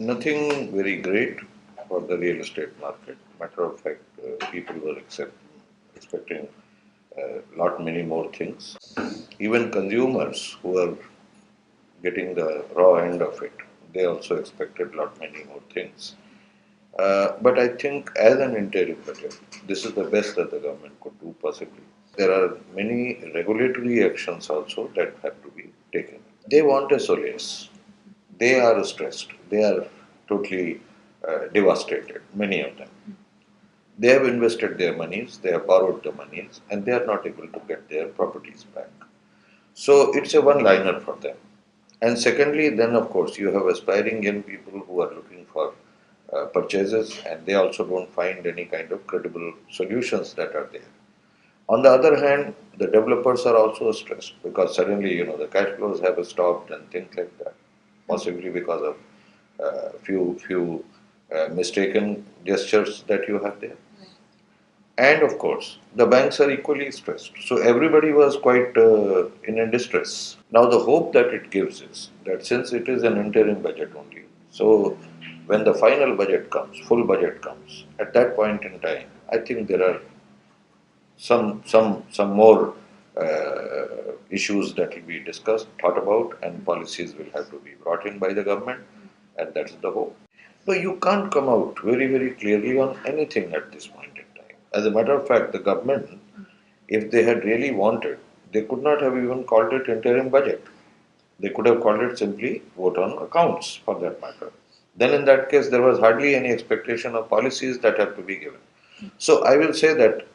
Nothing very great for the real estate market. Matter of fact, people were expecting lot many more things. Even consumers who are getting the raw end of it, they also expected lot many more things. But I think as an interim budget, this is the best that the government could do possibly. There are many regulatory actions also that have to be taken. They want a solace. They are stressed. They are totally devastated, many of them. They have invested their monies, they have borrowed the monies, and they are not able to get their properties back. So it's a one-liner for them. And secondly, then of course, you have aspiring young people who are looking for purchases, and they also don't find any kind of credible solutions that are there. On the other hand, the developers are also stressed because suddenly, the cash flows have stopped and things like that, possibly because of few mistaken gestures that you have there. And of course, the banks are equally stressed. So everybody was quite in a distress. Now the hope that it gives is that since it is an interim budget only, so when the final budget comes, full budget comes, at that point in time, I think there are some more issues that will be discussed, thought about, and policies will have to be brought in by the government, and that's the hope. But you can't come out very clearly on anything at this point in time. As a matter of fact, the government, if they had really wanted, they could not have even called it interim budget. They could have called it simply vote on accounts for that matter. Then in that case, there was hardly any expectation of policies that have to be given. So I will say that,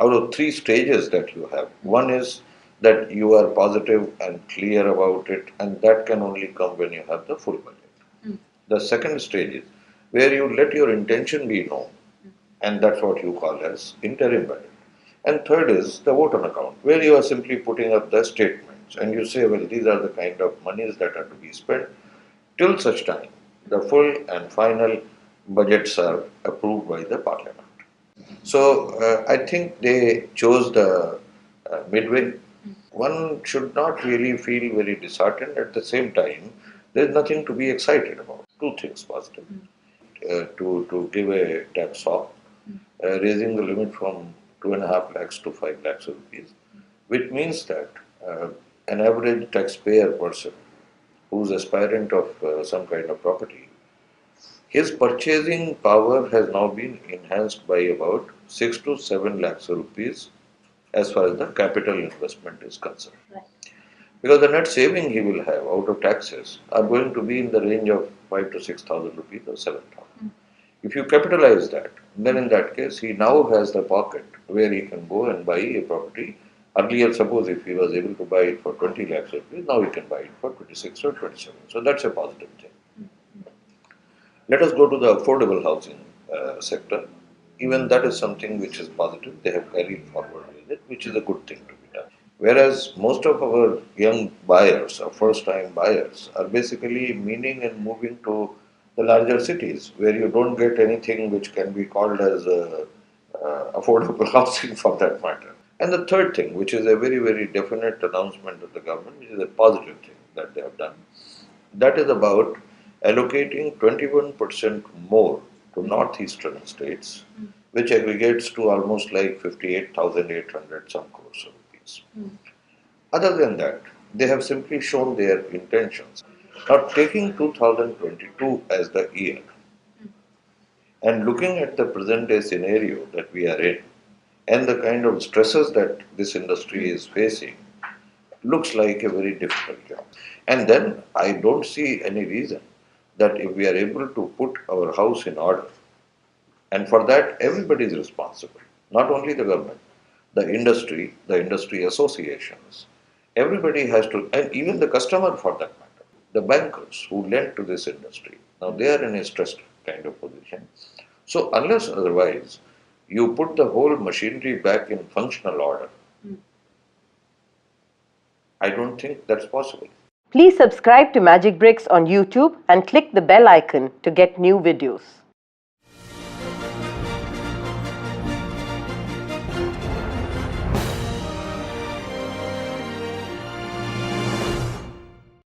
out of three stages that you have, one is that you are positive and clear about it, and that can only come when you have the full budget. The second stage is where you let your intention be known, and that's what you call as interim budget. And third is the vote on account, where you are simply putting up the statements and you say, well, these are the kind of monies that are to be spent till such time the full and final budgets are approved by the parliament. So I think they chose the midway. One should not really feel very disheartened. At the same time, there is nothing to be excited about. Two things positive. To give a tax off, raising the limit from 2.5 lakhs to 5 lakhs rupees, which means that an average taxpayer person who's aspirant of some kind of property, his purchasing power has now been enhanced by about 6 to 7 lakhs rupees as far as the capital investment is concerned. Right. Because the net saving he will have out of taxes are going to be in the range of 5 to 6,000 rupees or 7,000. If you capitalize that, then in that case he now has the pocket where he can go and buy a property. Earlier, suppose if he was able to buy it for 20 lakhs rupees, now he can buy it for 26 or 27. So that's a positive thing. Let us go to the affordable housing sector. Even that is something which is positive. They have carried forward with it, which is a good thing to be done. Whereas most of our young buyers, or first-time buyers, are basically meaning and moving to the larger cities, where you don't get anything which can be called as affordable housing for that matter. And the third thing, which is a very definite announcement of the government, which is a positive thing that they have done, that is about allocating 21% more to northeastern states, which aggregates to almost like 58,800 some crores of rupees. Other than that, they have simply shown their intentions. Now, taking 2022 as the year and looking at the present day scenario that we are in and the kind of stresses that this industry is facing, looks like a very difficult job. And then I don't see any reason that if we are able to put our house in order, and for that everybody is responsible, not only the government, the industry associations, everybody has to, and even the customer for that matter, the bankers who lend to this industry, now they are in a stressed kind of position. So unless otherwise you put the whole machinery back in functional order, I don't think that's possible. Please subscribe to Magicbricks on YouTube and click the bell icon to get new videos.